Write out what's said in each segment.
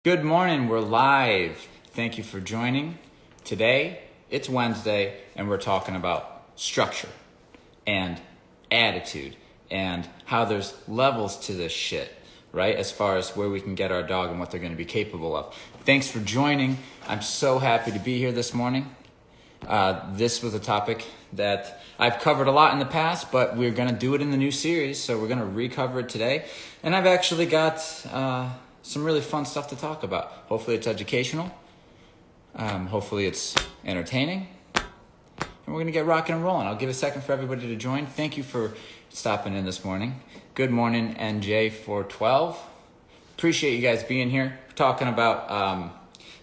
Good morning, we're live. Thank you for joining. Today, it's Wednesday, and we're talking about structure and attitude and how there's levels to this shit, right? As far as where we can get our dog and what they're going to be capable of. Thanks for joining. I'm so happy to be here this morning. This was a topic that I've covered a lot in the past, but we're going to do it in the new series, so we're going to recover it today. And I've actually got some really fun stuff to talk about. Hopefully it's educational. Hopefully it's entertaining. And we're going to get rocking and rolling. I'll give a second for everybody to join. Thank you for stopping in this morning. Good morning, NJ412. Appreciate you guys being here. We're talking about,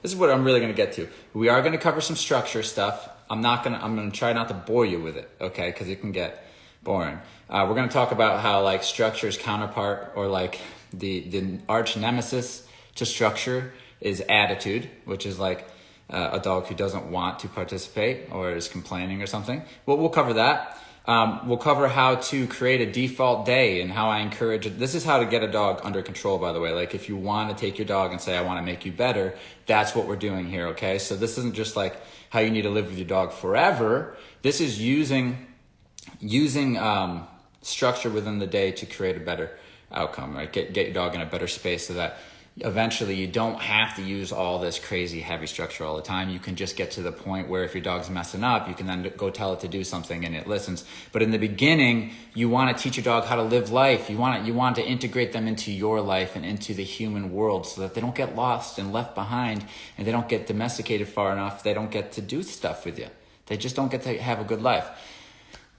this is what I'm really going to get to. We are going to cover some structure stuff. I'm going to try not to bore you with it, okay? Because it can get boring. We're going to talk about how like structure's counterpart, or like the arch nemesis to structure is attitude, which is like a dog who doesn't want to participate or is complaining or something. Well, we'll cover that. We'll cover how to create a default day and how I encourage it. This is how to get a dog under control, by the way. Like if you want to take your dog and say, I want to make you better, that's what we're doing here, okay? So this isn't just like how you need to live with your dog forever. This is using structure within the day to create a better outcome, right? Get your dog in a better space so that eventually you don't have to use all this crazy heavy structure all the time. You can just get to the point where if your dog's messing up, you can then go tell it to do something and it listens. But in the beginning, you want to teach your dog how to live life. You want to integrate them into your life and into the human world so that they don't get lost and left behind, and they don't get domesticated far enough. They don't get to do stuff with you. They just don't get to have a good life.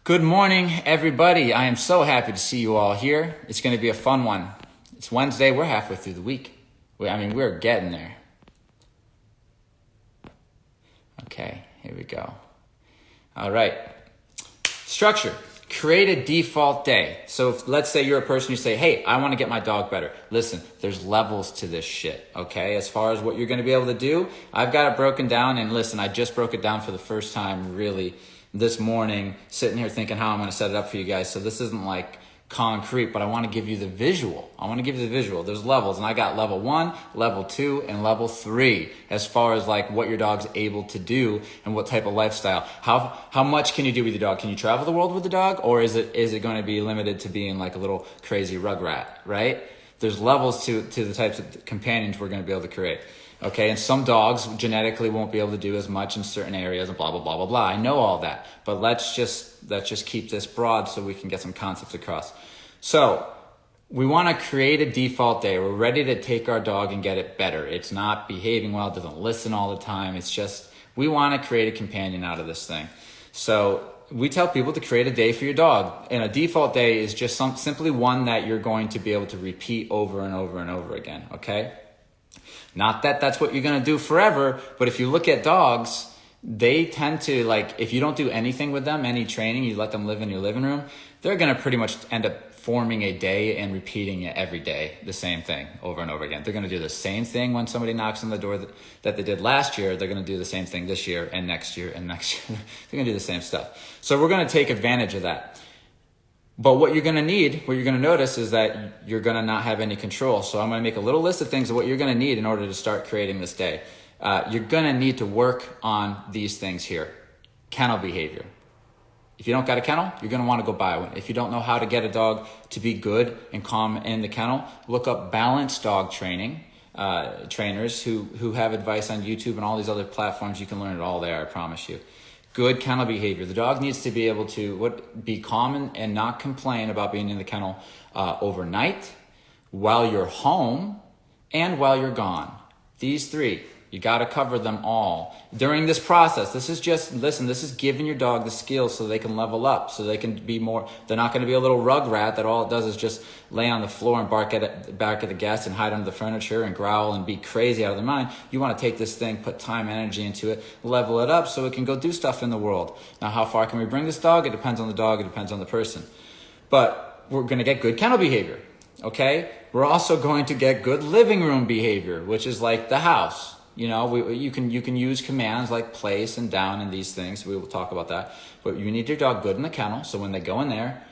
Good morning, everybody. I am so happy to see you all here. It's going to be a fun one. It's Wednesday. We're halfway through the week. We're getting there. Okay, here we go. All right. Structure. Create a default day. So let's say you're a person who say, hey, I want to get my dog better. Listen, there's levels to this shit, okay? As far as what you're going to be able to do, I've got it broken down. And listen, I just broke it down for the first time really this morning, sitting here thinking how I'm going to set it up for you guys. So this isn't like concrete, but I want to give you the visual. There's levels, and I got level 1, level 2, and level 3 as far as like what your dog's able to do and what type of lifestyle. How much can you do with your dog? Can you travel the world with the dog, or is it going to be limited to being like a little crazy rugrat, right? There's levels to the types of companions we're going to be able to create. Okay, and some dogs genetically won't be able to do as much in certain areas and blah, blah, blah, blah, blah. I know all that, but let's just keep this broad so we can get some concepts across. So we want to create a default day. We're ready to take our dog and get it better. It's not behaving well, it doesn't listen all the time. It's just, we want to create a companion out of this thing. So we tell people to create a day for your dog. And a default day is just simply one that you're going to be able to repeat over and over and over again, okay? Not that that's what you're going to do forever, but if you look at dogs, they tend to, like, if you don't do anything with them, any training, you let them live in your living room, they're going to pretty much end up forming a day and repeating it every day, the same thing over and over again. They're going to do the same thing when somebody knocks on the door that they did last year. They're going to do the same thing this year and next year and next year. They're going to do the same stuff. So we're going to take advantage of that. But what you're going to notice is that you're going to not have any control. So I'm going to make a little list of things of what you're going to need in order to start creating this day. You're going to need to work on these things here. Kennel behavior. If you don't got a kennel, you're going to want to go buy one. If you don't know how to get a dog to be good and calm in the kennel, look up balanced dog training. Trainers who have advice on YouTube and all these other platforms. You can learn it all there, I promise you. Good kennel behavior. The dog needs to be able to be calm and not complain about being in the kennel overnight, while you're home, and while you're gone. These 3. You got to cover them all. During this process, this is giving your dog the skills so they can level up, so they can be more, they're not going to be a little rug rat that all it does is just lay on the floor and bark at the guests and hide under the furniture and growl and be crazy out of their mind. You want to take this thing, put time, energy into it, level it up so it can go do stuff in the world. Now, how far can we bring this dog? It depends on the dog. It depends on the person. But we're going to get good kennel behavior, okay? We're also going to get good living room behavior, which is like the house. You know, you can use commands like place and down and these things. We will talk about that. But you need your dog good in the kennel, so when they go in there,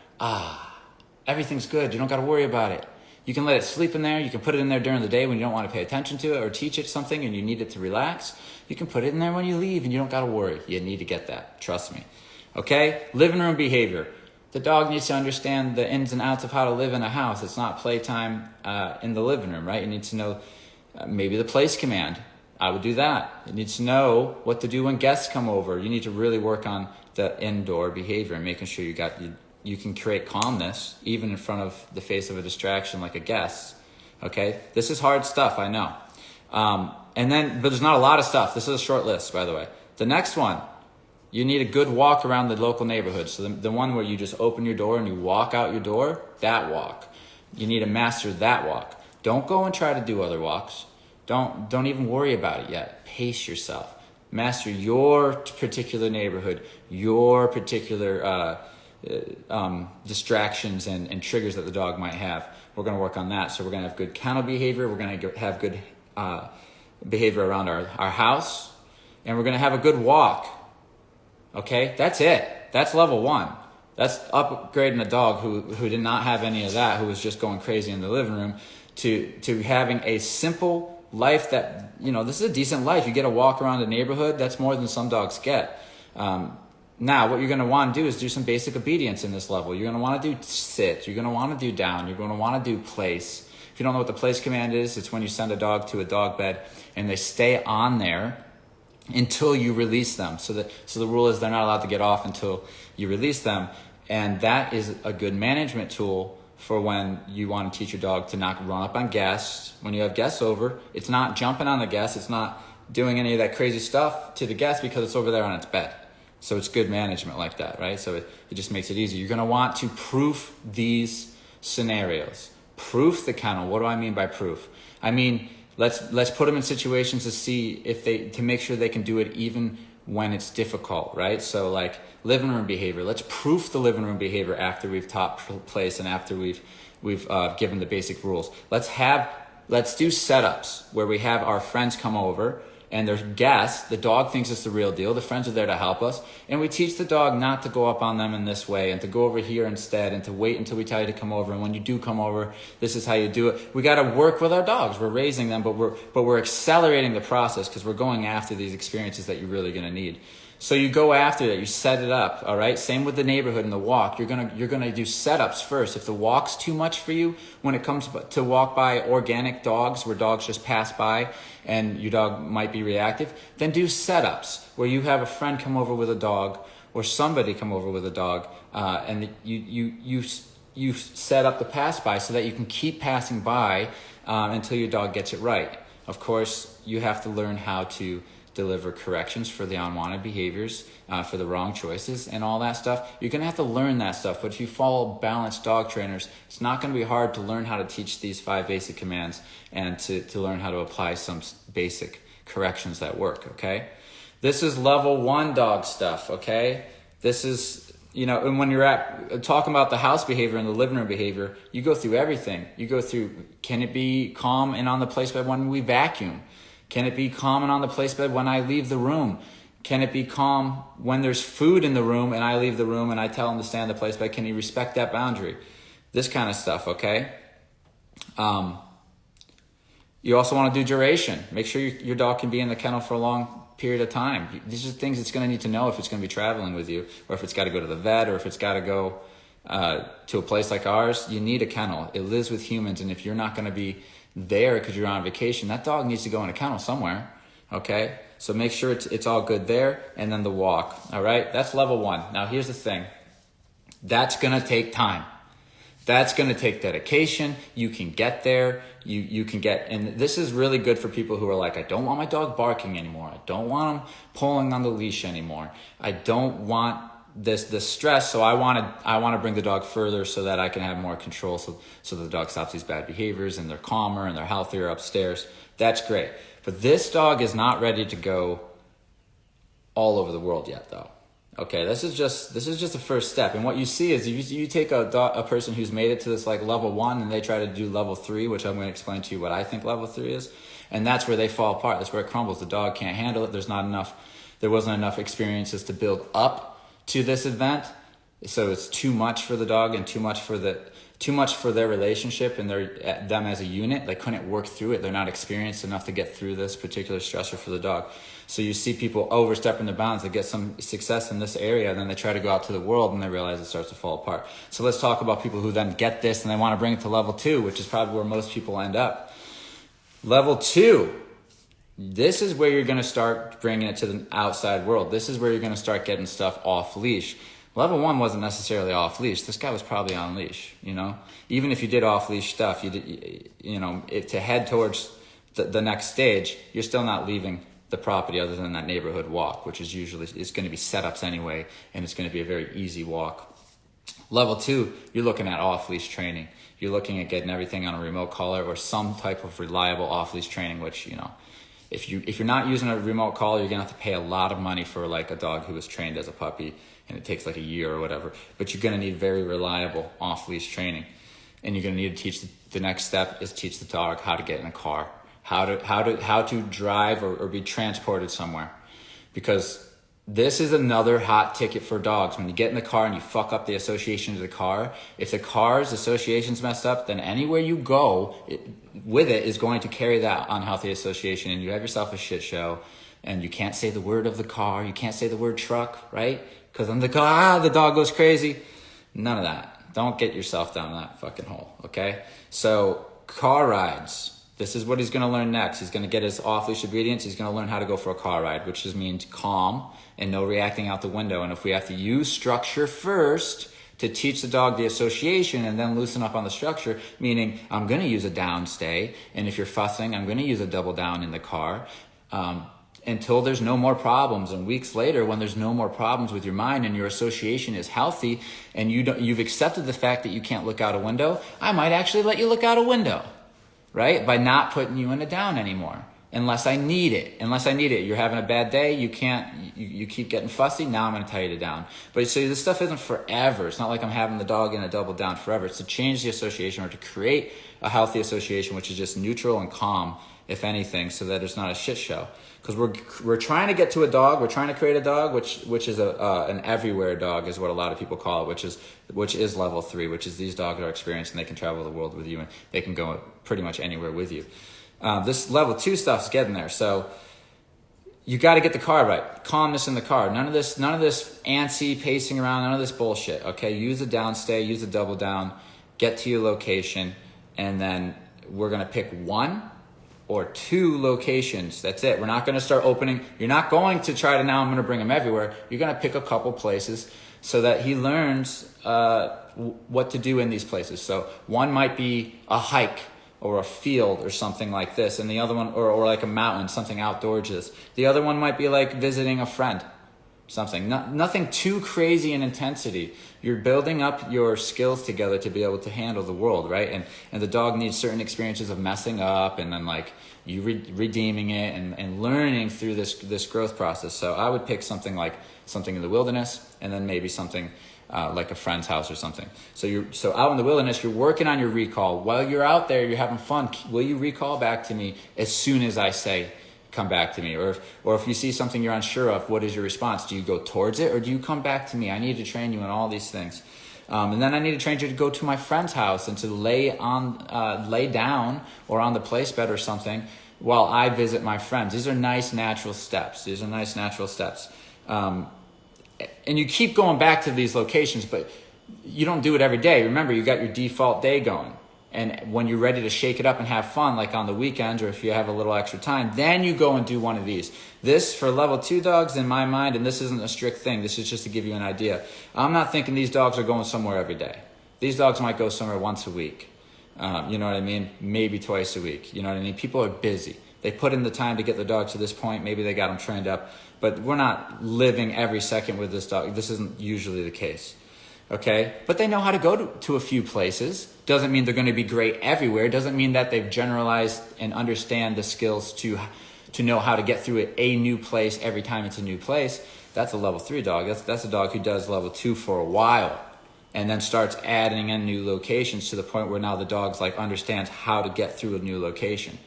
everything's good. You don't got to worry about it. You can let it sleep in there. You can put it in there during the day when you don't want to pay attention to it or teach it something and you need it to relax. You can put it in there when you leave and you don't got to worry. You need to get that. Trust me. Okay? Living room behavior. The dog needs to understand the ins and outs of how to live in a house. It's not playtime in the living room, right? You need to know maybe the place command. I would do that. It needs to know what to do when guests come over. You need to really work on the indoor behavior and making sure you can create calmness even in front of the face of a distraction like a guest. Okay, this is hard stuff, I know. But there's not a lot of stuff. This is a short list, by the way. The next one, you need a good walk around the local neighborhood. So the one where you just open your door and you walk out your door, that walk. You need to master that walk. Don't go and try to do other walks. Don't even worry about it yet. Pace yourself. Master your particular neighborhood, your particular distractions and triggers that the dog might have. We're going to work on that. So we're going to have good kennel behavior. We're going to have good behavior around our house. And we're going to have a good walk. Okay? That's it. That's level 1. That's upgrading a dog who did not have any of that, who was just going crazy in the living room, to having a simple life that, this is a decent life. You get a walk around the neighborhood. That's more than some dogs get. Now, what you're going to want to do is do some basic obedience in this level. You're going to want to do sit. You're going to want to do down. You're going to want to do place. If you don't know what the place command is, it's when you send a dog to a dog bed and they stay on there until you release them. So the rule is they're not allowed to get off until you release them. And that is a good management tool for when you want to teach your dog to not run up on guests. When you have guests over, it's not jumping on the guests. It's not doing any of that crazy stuff to the guest because it's over there on its bed. So it's good management like that, right? So it just makes it easy. You're going to want to proof these scenarios. Proof the kennel. What do I mean by proof? I mean, let's put them in situations to see to make sure they can do it even when it's difficult, right? So like living room behavior. Let's proof the living room behavior after we've taught place and after we've given the basic rules. Let's do setups where we have our friends come over and there's guests. The dog thinks it's the real deal. The friends are there to help us. And we teach the dog not to go up on them in this way and to go over here instead and to wait until we tell you to come over. And when you do come over, this is how you do it. We got to work with our dogs. We're raising them, but we're accelerating the process because we're going after these experiences that you're really going to need. So you go after that, you set it up, all right? Same with the neighborhood and the walk. You're gonna do setups first. If the walk's too much for you, when it comes to walk by organic dogs, where dogs just pass by and your dog might be reactive, then do setups where you have a friend come over with a dog or somebody come over with a dog, and you set up the pass by so that you can keep passing by until your dog gets it right. Of course, you have to learn how to deliver corrections for the unwanted behaviors, for the wrong choices and all that stuff. You're going to have to learn that stuff. But if you follow balanced dog trainers, it's not going to be hard to learn how to teach these 5 basic commands and to learn how to apply some basic corrections that work, okay? This is level 1 dog stuff, okay? This is, and when you're talking about the house behavior and the living room behavior, you go through everything. You go through, can it be calm and on the place bed when we vacuum? Can it be calm and on the place bed when I leave the room? Can it be calm when there's food in the room and I leave the room and I tell him to stay on the place bed? Can he respect that boundary? This kind of stuff, okay? You also want to do duration. Make sure your dog can be in the kennel for a long period of time. These are things it's going to need to know if it's going to be traveling with you, or if it's got to go to the vet, or if it's got to go to a place like ours. You need a kennel. It lives with humans, and if you're not going to be there because you're on vacation, that dog needs to go in a kennel somewhere, okay? So make sure it's all good there, and then the walk, all right? That's level 1. Now here's the thing. That's going to take time. That's going to take dedication. You can get there. You can get, and this is really good for people who are like, I don't want my dog barking anymore. I don't want him pulling on the leash anymore. I don't want this stress, so I want to bring the dog further so that I can have more control, so the dog stops these bad behaviors and they're calmer and they're healthier upstairs. That's great. But this dog is not ready to go all over the world yet, though. Okay, this is just the first step. And what you see is you take a person who's made it to this like level 1 and they try to do level 3, which I'm going to explain to you what I think level 3 is, and that's where they fall apart. That's where it crumbles. The dog can't handle it. There wasn't enough experiences to build up to this event, so it's too much for the dog and too much for too much for their relationship and them as a unit. They couldn't work through it. They're not experienced enough to get through this particular stressor for the dog. So you see people overstepping their bounds. They get some success in this area, and then they try to go out to the world and they realize it starts to fall apart. So let's talk about people who then get this and they want to bring it to level 2, which is probably where most people end up. Level 2, this is where you're going to start bringing it to the outside world. This is where you're going to start getting stuff off leash. Level 1 wasn't necessarily off leash. This guy was probably on leash, you know. Even if you did off leash stuff, to head towards the next stage, you're still not leaving the property other than that neighborhood walk, which is usually, it's going to be setups anyway, and it's going to be a very easy walk. Level 2, you're looking at off leash training. You're looking at getting everything on a remote collar or some type of reliable off leash training, which, you know, if you're not using a remote collar, you're gonna have to pay a lot of money for like a dog who was trained as a puppy, and it takes like a year or whatever. But you're gonna need very reliable off leash training, and you're gonna need to teach the next step is teach the dog how to get in a car, how to drive or be transported somewhere, because this is another hot ticket for dogs. When you get in the car and you fuck up the association of the car, if the car's association's messed up, then anywhere you go with it is going to carry that unhealthy association, and you have yourself a shit show, and you can't say the word of the car, you can't say the word truck, right? Because then the dog goes crazy. None of that. Don't get yourself down that fucking hole, okay? So car rides. This is what he's going to learn next. He's going to get his off-leash obedience. He's going to learn how to go for a car ride, which just means calm and no reacting out the window. And if we have to use structure first to teach the dog the association and then loosen up on the structure, meaning I'm going to use a down stay, and if you're fussing, I'm going to use a double down in the car until there's no more problems. And weeks later, when there's no more problems with your mind and your association is healthy and you've accepted the fact that you can't look out a window, I might actually let you look out a window. Right? By not putting you in a down anymore. Unless I need it. You're having a bad day. You keep getting fussy. Now I'm going to tell you to down. But so this stuff isn't forever. It's not like I'm having the dog in a double down forever. It's to change the association or to create a healthy association, which is just neutral and calm, if anything, so that it's not a shit show. Because we're trying to get to a dog. We're trying to create a dog, which is an everywhere dog, is what a lot of people call it, which is level 3, which is these dogs are experienced and they can travel the world with you and they can go pretty much anywhere with you. This level 2 stuff's getting there. So you got to get the car right. Calmness in the car. None of this antsy pacing around. None of this bullshit. Okay, use a down stay. Use a double down. Get to your location, and then we're gonna pick 1 or 2 locations. That's it. We're not going to start opening. You're not going to try to, now I'm going to bring him everywhere. You're going to pick a couple places so that he learns what to do in these places. So one might be a hike or a field or something like this. And the other one, or like a mountain, something outdoorsy. The other one might be like visiting a friend. Something, nothing too crazy in intensity. You're building up your skills together to be able to handle the world, right? And the dog needs certain experiences of messing up, and then like you redeeming it and learning through this growth process. So I would pick something in the wilderness, and then maybe something like a friend's house or something. So out in the wilderness, you're working on your recall. While you're out there, you're having fun. Will you recall back to me as soon as I say, come back to me? Or if you see something you're unsure of, what is your response? Do you go towards it, or do you come back to me? I need to train you in all these things. And then I need to train you to go to my friend's house and to lay down or on the place bed or something while I visit my friends. These are nice natural steps. And you keep going back to these locations, but you don't do it every day. Remember, you got your default day going. And when you're ready to shake it up and have fun, like on the weekends, or if you have a little extra time, then you go and do one of these. This, for level 2 dogs, in my mind, and this isn't a strict thing, this is just to give you an idea. I'm not thinking these dogs are going somewhere every day. These dogs might go somewhere once a week. You know what I mean? Maybe twice a week. You know what I mean? People are busy. They put in the time to get the dog to this point. Maybe they got them trained up. But we're not living every second with this dog. This isn't usually the case. Okay, but they know how to go to a few places. Doesn't mean they're going to be great everywhere. Doesn't mean that they've generalized and understand the skills to know how to get through a new place every time it's a new place. That's a level 3 dog. That's a dog who does level 2 for a while and then starts adding in new locations to the point where now the dog's like understands how to get through a new location.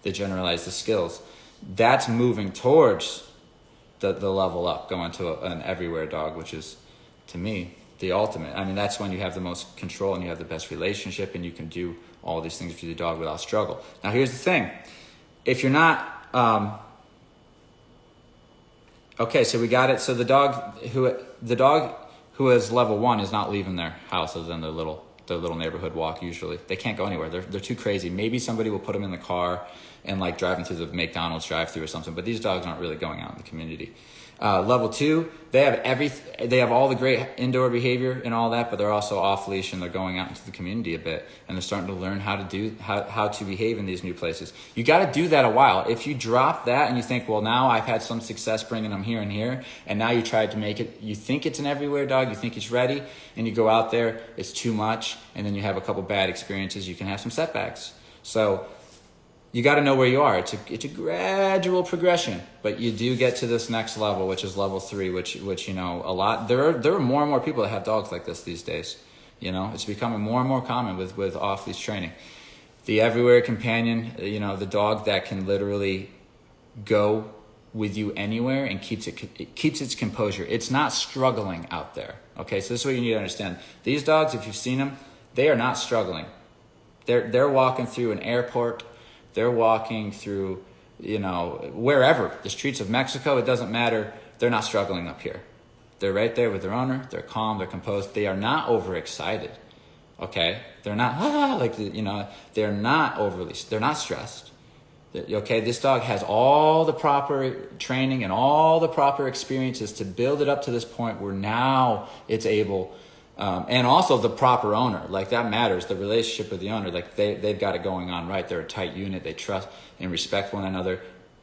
They generalize the skills. That's moving towards the level up, going to an everywhere dog, which is, to me, the ultimate. I mean, that's when you have the most control and you have the best relationship and you can do all these things with your dog without struggle. Now, here's the thing. If you're not, okay, so we got it. So the dog who is level 1 is not leaving their house other than their little neighborhood walk. Usually they can't go anywhere. They're too crazy. Maybe somebody will put them in the car and like driving through the McDonald's drive-through or something, but these dogs aren't really going out in the community. Level 2, they have all the great indoor behavior and all that, but they're also off leash and they're going out into the community a bit and they're starting to learn how to behave in these new places. You got to do that a while. If you drop that and you think, well, now I've had some success bringing them here and here, and now you tried to make it, you think it's an everywhere dog, you think he's ready, and you go out there, it's too much, and then you have a couple bad experiences, you can have some setbacks. So you got to know where you are. It's a gradual progression, but you do get to this next level, which is level 3, which you know, a lot. There are more and more people that have dogs like this these days. You know, it's becoming more and more common with off leash training. The everywhere companion, you know, the dog that can literally go with you anywhere and keeps its composure. It's not struggling out there. Okay, so this is what you need to understand. These dogs, if you've seen them, they are not struggling. They're walking through an airport. They're walking through, you know, wherever, the streets of Mexico, it doesn't matter. They're not struggling up here. They're right there with their owner. They're calm. They're composed. They are not overexcited. Okay? They're not, they're not stressed. Okay? This dog has all the proper training and all the proper experiences to build it up to this point where now it's able, and also the proper owner, like that matters. The relationship with the owner, like they've got it going on right. They're a tight unit. They trust and respect one another.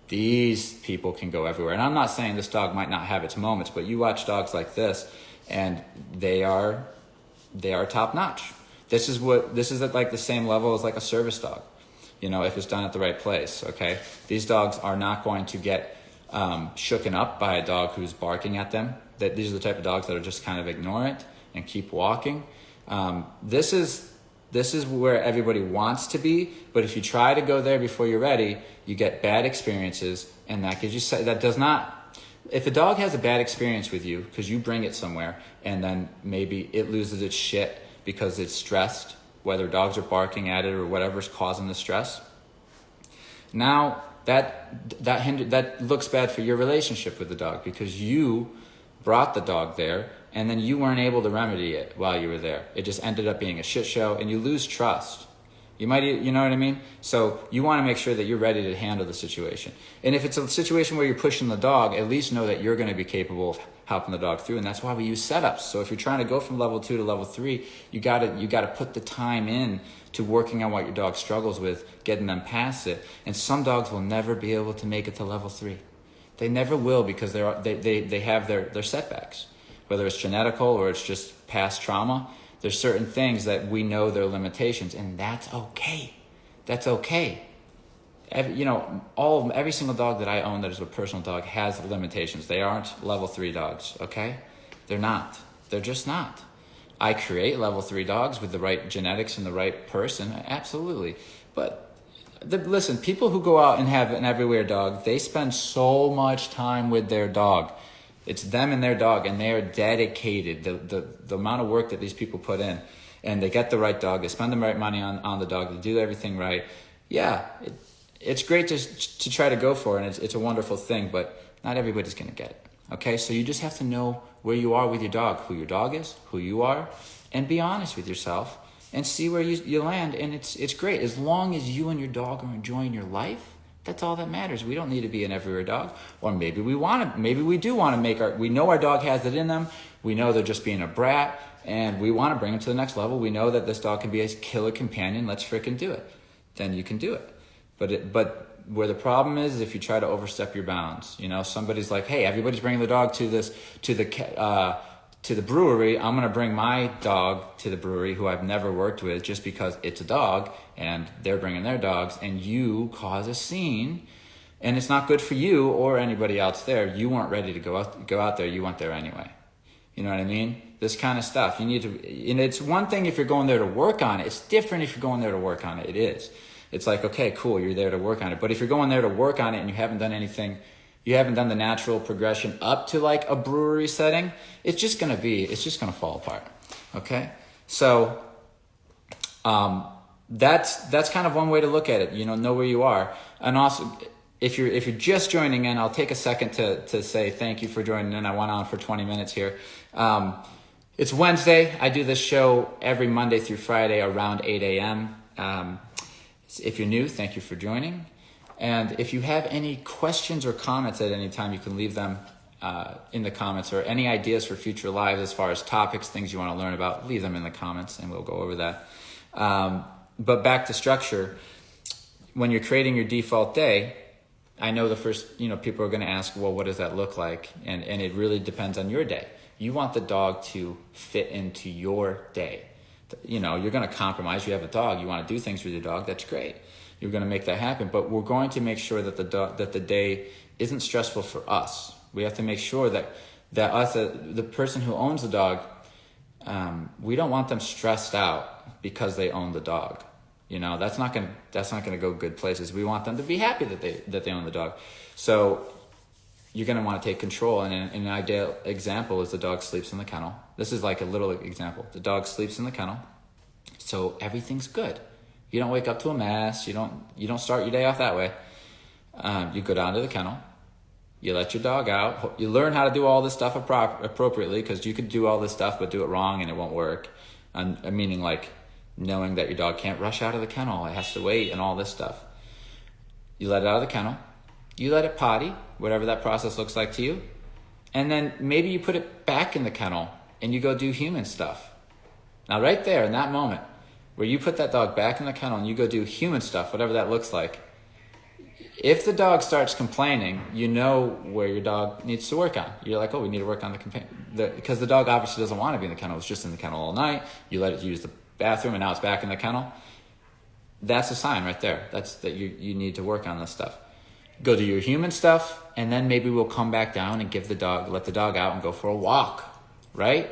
These people can go everywhere. And I'm not saying this dog might not have its moments, but you watch dogs like this and they are top notch. This is at like the same level as like a service dog, you know, if it's done at the right place. Okay. These dogs are not going to get shooken up by a dog who's barking at them. These are the type of dogs that are just kind of ignorant and keep walking. This is where everybody wants to be, but if you try to go there before you're ready, you get bad experiences, and if a dog has a bad experience with you because you bring it somewhere and then maybe it loses its shit because it's stressed, whether dogs are barking at it or whatever's causing the stress, now that looks bad for your relationship with the dog because you brought the dog there and then you weren't able to remedy it while you were there. It just ended up being a shit show and you lose trust. You know what I mean? So you want to make sure that you're ready to handle the situation. And if it's a situation where you're pushing the dog, at least know that you're going to be capable of helping the dog through. And that's why we use setups. So if you're trying to go from level 2 to level 3, you got to put the time in to working on what your dog struggles with, getting them past it. And some dogs will never be able to make it to level 3. They never will because they have their setbacks. Whether it's genetical or it's just past trauma, there's certain things that we know their limitations, and that's okay. That's okay. Every single dog that I own that is a personal dog has limitations. They aren't level 3 dogs, okay? They're not. They're just not. I create level 3 dogs with the right genetics and the right person, absolutely. But listen, people who go out and have an everywhere dog, they spend so much time with their dog. It's them and their dog, and they are dedicated. The amount of work that these people put in, and they get the right dog, they spend the right money on the dog, they do everything right. Yeah, it's great to try to go for it, and it's a wonderful thing, but not everybody's going to get it. Okay, so you just have to know where you are with your dog, who your dog is, who you are, and be honest with yourself and see where you land. And it's great as long as you and your dog are enjoying your life. That's all that matters. We don't need to be an everywhere dog. Or maybe we do want to we know our dog has it in them. We know they're just being a brat and we want to bring them to the next level. We know that this dog can be a killer companion. Let's freaking do it. Then you can do it. But where the problem is if you try to overstep your bounds, you know, somebody's like, hey, everybody's bringing the dog to the brewery. I'm going to bring my dog to the brewery who I've never worked with just because it's a dog and they're bringing their dogs, and you cause a scene and it's not good for you or anybody else there. You weren't ready to go out there. You went there anyway. You know what I mean? This kind of stuff. You need to, and it's one thing if you're going there to work on it. It's different if you're going there to work on it. It is. It's like, okay, cool, you're there to work on it. But if you're going there to work on it and you haven't done anything you haven't done the natural progression up to like a brewery setting, it's just gonna fall apart. Okay, so that's kind of one way to look at it. Know where you are, and also if you're just joining in, I'll take a second to say thank you for joining in. I went on for 20 minutes here. It's Wednesday. I do this show every Monday through Friday around 8 a.m. If you're new, thank you for joining. And if you have any questions or comments at any time, you can leave them in the comments, or any ideas for future lives as far as topics, things you want to learn about, leave them in the comments and we'll go over that. But back to structure, when you're creating your default day, I know the first, people are going to ask, well, what does that look like? And it really depends on your day. You want the dog to fit into your day. You're going to compromise. You have a dog. You want to do things with your dog. That's great. You're going to make that happen. But we're going to make sure that the day isn't stressful for us. We have to make sure that us, the person who owns the dog, we don't want them stressed out because they own the dog. That's not going to go good places. We want them to be happy that they own the dog. So you're going to want to take control. And an ideal example is the dog sleeps in the kennel. This is like a little example. The dog sleeps in the kennel, so everything's good. You don't wake up to a mess. You don't start your day off that way. You go down to the kennel. You let your dog out. You learn how to do all this stuff appropriately, because you could do all this stuff but do it wrong and it won't work. Meaning like knowing that your dog can't rush out of the kennel. It has to wait and all this stuff. You let it out of the kennel. You let it potty, whatever that process looks like to you. And then maybe you put it back in the kennel and you go do human stuff. Now right there in that moment where you put that dog back in the kennel and you go do human stuff, whatever that looks like, if the dog starts complaining, you know where your dog needs to work on. You're like, oh, we need to work on because the dog obviously doesn't want to be in the kennel. It's just in the kennel all night. You let it use the bathroom and now it's back in the kennel. That's a sign right there. That you need to work on this stuff. Go do your human stuff, and then maybe we'll come back down and let the dog out and go for a walk, right?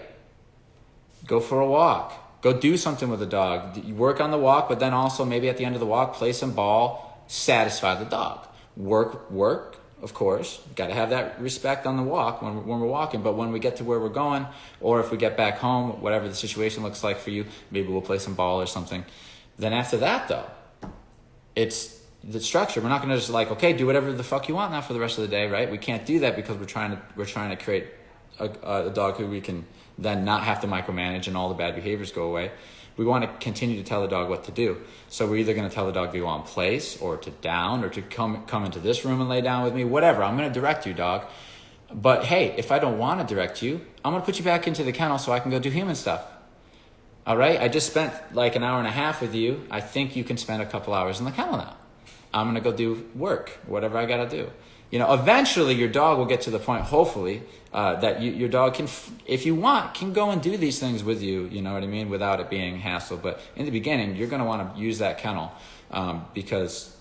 Go for a walk. Go do something with the dog. You work on the walk, but then also maybe at the end of the walk, play some ball, satisfy the dog. Work, of course. Got to have that respect on the walk when we're walking, but when we get to where we're going, or if we get back home, whatever the situation looks like for you, maybe we'll play some ball or something. Then after that, though, it's the structure. We're not going to just like, okay, do whatever the fuck you want now for the rest of the day, right? We can't do that because we're trying to create a dog who we can then not have to micromanage and all the bad behaviors go away. We want to continue to tell the dog what to do. So we're either going to tell the dog to go on place or to down or to come into this room and lay down with me, whatever. I'm going to direct you, dog. But hey, if I don't want to direct you, I'm going to put you back into the kennel so I can go do human stuff. All right? I just spent like an hour and a half with you. I think you can spend a couple hours in the kennel now. I'm going to go do work, whatever I got to do. Eventually your dog will get to the point, hopefully, that your dog can, if you want, can go and do these things with you, you know what I mean, without it being hassle. But in the beginning, you're going to want to use that kennel because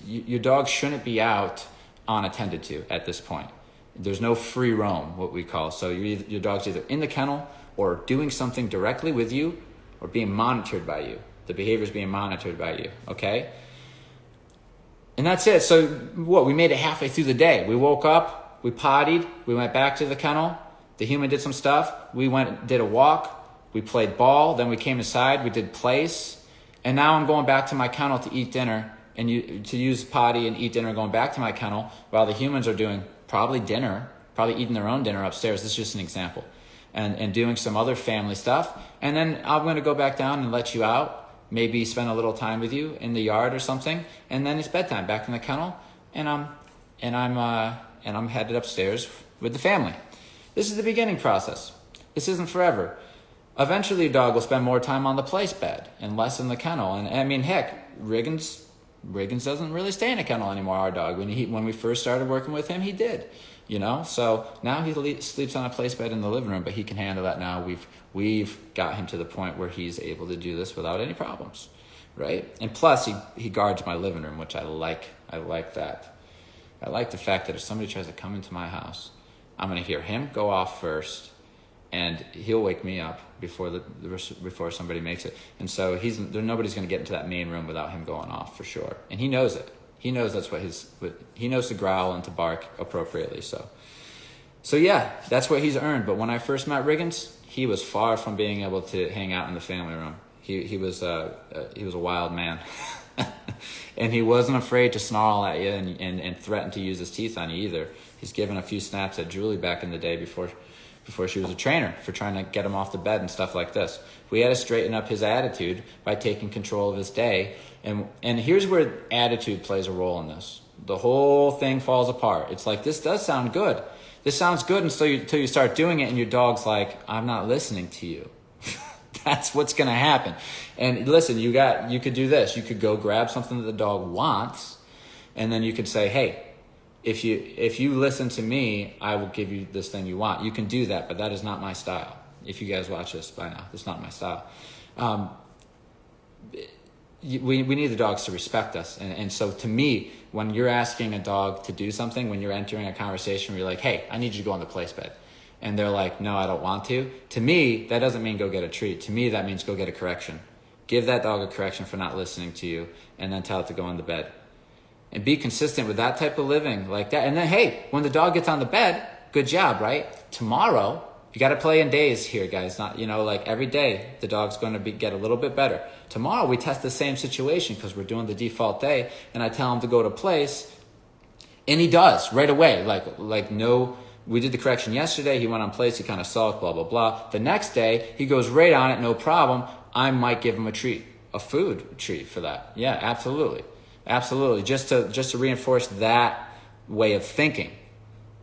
your dog shouldn't be out unattended to at this point. There's no free roam, what we call. So your dog's either in the kennel or doing something directly with you or being monitored by you. The behavior's being monitored by you, okay? And that's it. So we made it halfway through the day. We woke up, we pottied, we went back to the kennel. The human did some stuff. We did a walk, we played ball, then we came inside, we did place. And now I'm going back to my kennel to eat dinner and to use potty and eat dinner, going back to my kennel while the humans are doing probably dinner, probably eating their own dinner upstairs. This is just an example. And doing some other family stuff. And then I'm going to go back down and let you out. Maybe spend a little time with you in the yard or something, and then it's bedtime back in the kennel, and I'm headed upstairs with the family. This is the beginning process. This isn't forever. Eventually, your dog will spend more time on the place bed and less in the kennel. And I mean, heck, Riggins doesn't really stay in a kennel anymore. Our dog, when we first started working with him, he did. So now he sleeps on a place bed in the living room, but he can handle that now. We've got him to the point where he's able to do this without any problems, right? And plus, he guards my living room, which I like. I like that. I like the fact that if somebody tries to come into my house, I'm going to hear him go off first, and he'll wake me up before somebody makes it. And so nobody's going to get into that main room without him going off for sure. And he knows it. He knows that's he knows to growl and to bark appropriately. So yeah, that's what he's earned. But when I first met Riggins, he was far from being able to hang out in the family room. He was a wild man. And he wasn't afraid to snarl at you and threaten to use his teeth on you either. He's given a few snaps at Julie back in the day before she was a trainer, for trying to get him off the bed and stuff like this. We had to straighten up his attitude by taking control of his day. And here's where attitude plays a role in this. The whole thing falls apart. It's like, this does sound good. This sounds good until you start doing it and your dog's like, I'm not listening to you. That's what's going to happen. And listen, you could do this. You could go grab something that the dog wants, and then you could say, hey, if you listen to me, I will give you this thing you want. You can do that, but that is not my style. If you guys watch this by now, it's not my style. We need the dogs to respect us. And so to me, when you're asking a dog to do something, when you're entering a conversation where you're like, hey, I need you to go on the place bed, and they're like, no, I don't want to me, that doesn't mean go get a treat. To me, that means go get a correction. Give that dog a correction for not listening to you, and then tell it to go on the bed. And be consistent with that type of living like that. And then, hey, when the dog gets on the bed, good job, right? Tomorrow, you got to play in days here, guys. Not, like every day, the dog's going to get a little bit better. Tomorrow, we test the same situation because we're doing the default day, and I tell him to go to place, and he does right away. No, we did the correction yesterday. He went on place. He kind of sulked, blah, blah, blah. The next day, he goes right on it, no problem. I might give him a treat, a food treat for that. Yeah, absolutely. Absolutely. Just to reinforce that way of thinking,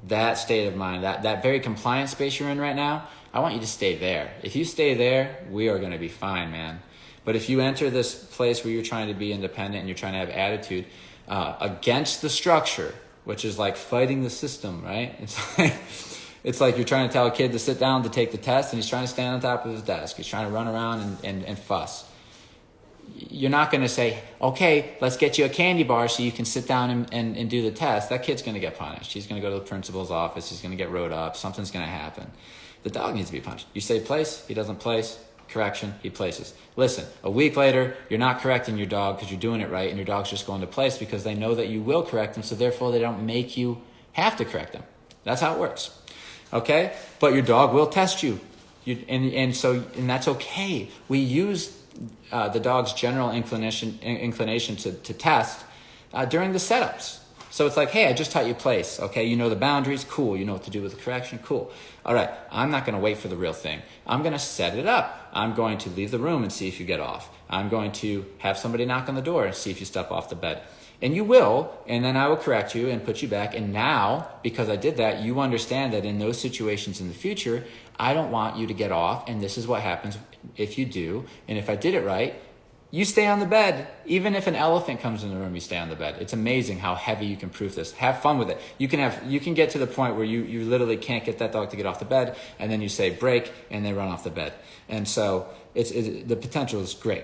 that state of mind, that very compliant space you're in right now, I want you to stay there. If you stay there, we are going to be fine, man. But if you enter this place where you're trying to be independent and you're trying to have attitude against the structure, which is like fighting the system, right? It's like you're trying to tell a kid to sit down to take the test, and he's trying to stand on top of his desk. He's trying to run around and fuss. You're not going to say, okay, let's get you a candy bar so you can sit down and do the test. That kid's going to get punished. He's going to go to the principal's office. He's going to get wrote up. Something's going to happen. The dog needs to be punished. You say place, he doesn't place. Correction, he places. Listen, a week later, you're not correcting your dog because you're doing it right, and your dog's just going to place because they know that you will correct them, so therefore they don't make you have to correct them. That's how it works. Okay? But your dog will test you. And that's okay. We use the dog's general inclination to test during the setups. So it's like, hey, I just taught you place. Okay, you know the boundaries. Cool. You know what to do with the correction. Cool. All right, I'm not going to wait for the real thing. I'm going to set it up. I'm going to leave the room and see if you get off. I'm going to have somebody knock on the door and see if you step off the bed. And you will, and then I will correct you and put you back. And now, because I did that, you understand that in those situations in the future, I don't want you to get off, and this is what happens if you do. And if I did it right, you stay on the bed. Even if an elephant comes in the room, you stay on the bed. It's amazing how heavy you can proof this. Have fun with it. You can get to the point where you literally can't get that dog to get off the bed, and then you say break, and they run off the bed. And so the potential is great.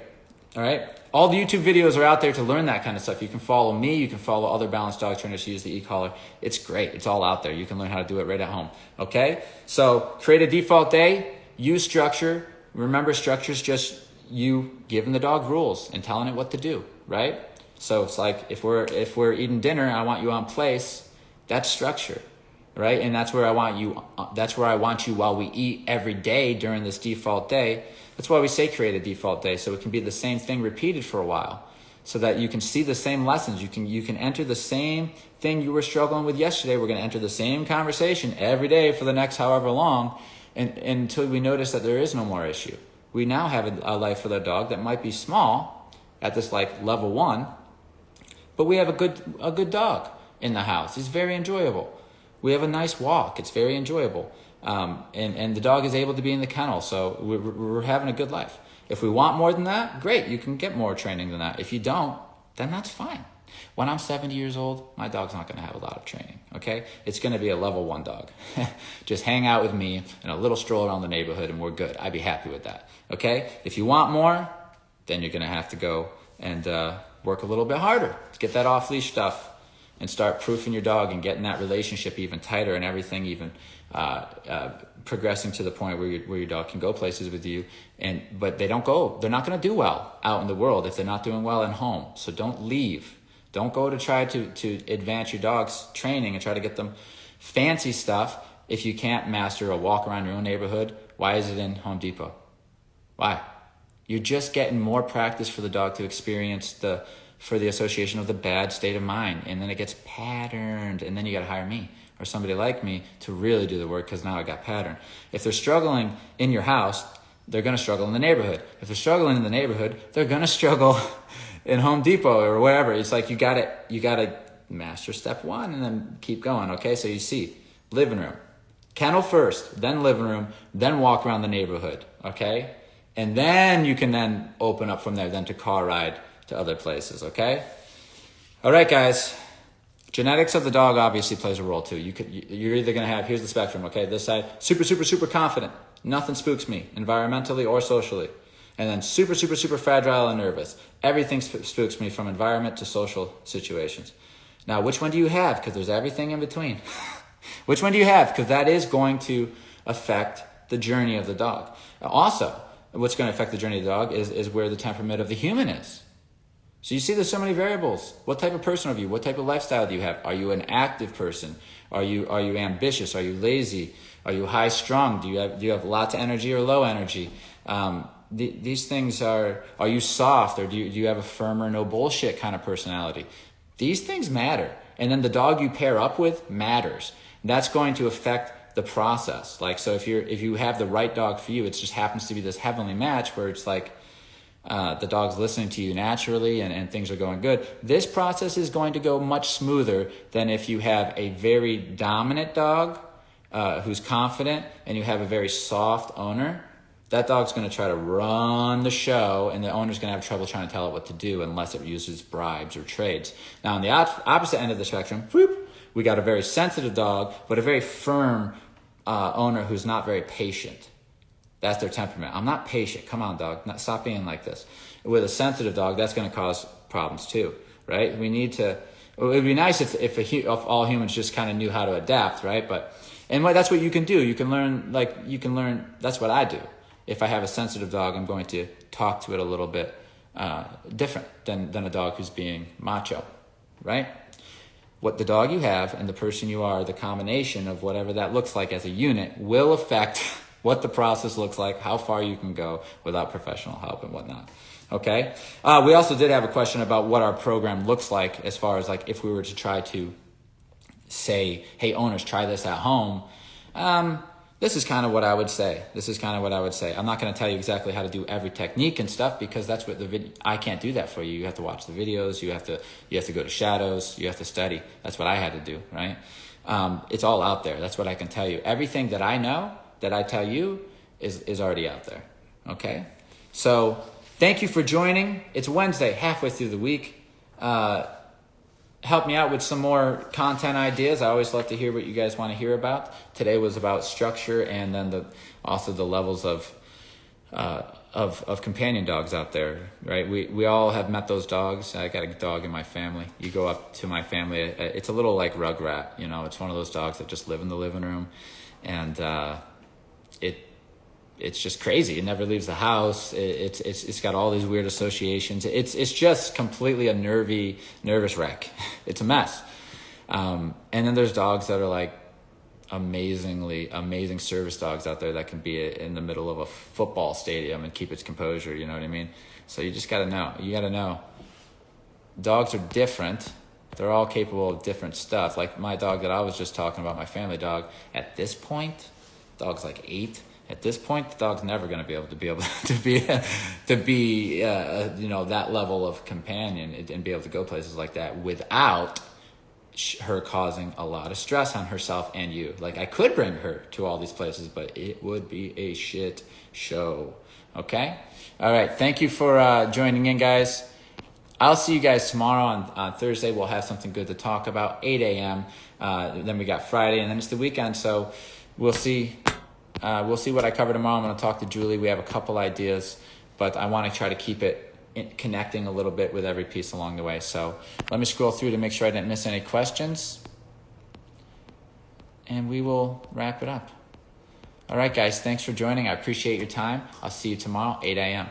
All right. All the YouTube videos are out there to learn that kind of stuff. You can follow me. You can follow other balanced dog trainers who use the e-collar. It's great. It's all out there. You can learn how to do it right at home. Okay. So create a default day. Use structure. Remember, structure is just you giving the dog rules and telling it what to do. Right. So it's like if we're eating dinner, I want you on place. That's structure. Right. And that's where I want you. That's where I want you while we eat every day during this default day. That's why we say create a default day, so it can be the same thing repeated for a while, so that you can see the same lessons. You can enter the same thing you were struggling with yesterday. We're going to enter the same conversation every day for the next however long, and until we notice that there is no more issue. We now have a life with our dog that might be small at this like level 1, but we have a good dog in the house. He's very enjoyable. We have a nice walk. It's very enjoyable. And the dog is able to be in the kennel, so we're having a good life. If we want more than that, great, you can get more training than that. If you don't, then that's fine. When I'm 70 years old, my dog's not going to have a lot of training, okay? It's going to be a level 1 dog. Just hang out with me and a little stroll around the neighborhood, and we're good. I'd be happy with that, okay? If you want more, then you're going to have to go and work a little bit harder to get that off-leash stuff and start proofing your dog and getting that relationship even tighter and everything even progressing to the point where your dog can go places with you, but they're not going to do well out in the world if they're not doing well at home. So don't leave Don't go to try to advance your dog's training and try to get them fancy stuff if you can't master a walk around your own neighborhood. Why is it in Home Depot? Why? You're just getting more practice for the dog to experience for the association of the bad state of mind. And then it gets patterned. And then you got to hire me or somebody like me to really do the work, because now I got patterned. If they're struggling in your house, they're going to struggle in the neighborhood. If they're struggling in the neighborhood, they're going to struggle in Home Depot or wherever. It's like you got to master step one and then keep going. Okay, so you see, living room, kennel first, then living room, then walk around the neighborhood. Okay, and then you can then open up from there, then to car ride to other places. Okay, all right, guys. Genetics of the dog obviously plays a role too. You're either going to have, here's the spectrum. Okay, this side, super confident. Nothing spooks me, environmentally or socially. And then super fragile and nervous. Everything spooks me, from environment to social situations. Now, which one do you have? Because there's everything in between. Which one do you have? Because that is going to affect the journey of the dog. Also, what's going to affect the journey of the dog is where the temperament of the human is. So you see, there's so many variables. What type of person are you? What type of lifestyle do you have? Are you an active person? Are you ambitious? Are you lazy? Are you high strung? Do you have lots of energy or low energy? These things are you soft, or do you have a firmer, no bullshit kind of personality? These things matter. And then the dog you pair up with matters. That's going to affect the process. Like, so if you have the right dog for you, it just happens to be this heavenly match where it's like, the dog's listening to you naturally and things are going good. This process is going to go much smoother than if you have a very dominant dog who's confident and you have a very soft owner. That dog's going to try to run the show, and the owner's going to have trouble trying to tell it what to do unless it uses bribes or trades. Now, on the opposite end of the spectrum, we got a very sensitive dog, but a very firm owner who's not very patient. That's their temperament. I'm not patient. Come on, dog. Stop being like this. With a sensitive dog, that's going to cause problems too, right? We need to. It would be nice if all humans just kind of knew how to adapt, right? That's what you can do. You can learn. That's what I do. If I have a sensitive dog, I'm going to talk to it a little bit different than a dog who's being macho, right? What the dog you have and the person you are, the combination of whatever that looks like as a unit, will affect what the process looks like, how far you can go without professional help and whatnot. Okay. We also did have a question about what our program looks like, as far as like if we were to try to say, hey, owners, try this at home. This is kind of what I would say. I'm not going to tell you exactly how to do every technique and stuff, because that's what I can't do that for you. You have to watch the videos. You have to go to shadows. You have to study. That's what I had to do, right? It's all out there. That's what I can tell you. Everything that I know, that I tell you, is already out there. Okay? So thank you for joining. It's Wednesday, halfway through the week. Help me out with some more content ideas. I always love to hear what you guys want to hear about. Today was about structure, and then also the levels of companion dogs out there, right? We all have met those dogs. I got a dog in my family. You go up to my family, it's a little like Rugrat, it's one of those dogs that just live in the living room, and it's just crazy. It never leaves the house. It's got all these weird associations. It's just completely a nervous wreck. It's a mess. And then there's dogs that are like amazing service dogs out there that can be in the middle of a football stadium and keep its composure. You know what I mean? So you just gotta know. You gotta know. Dogs are different. They're all capable of different stuff. Like my dog that I was just talking about, my family dog. At this point, dog's like 8. At this point, the dog's never going to be able to be that level of companion and be able to go places like that without her causing a lot of stress on herself and you. Like, I could bring her to all these places, but it would be a shit show. Okay? All right. Thank you for joining in, guys. I'll see you guys tomorrow on Thursday. We'll have something good to talk about, 8 a.m. Then we got Friday, and then it's the weekend, so we'll see. We'll see what I cover tomorrow. I'm going to talk to Julie. We have a couple ideas, but I want to try to keep it connecting a little bit with every piece along the way. So let me scroll through to make sure I didn't miss any questions, and we will wrap it up. All right, guys, thanks for joining. I appreciate your time. I'll see you tomorrow, 8 a.m.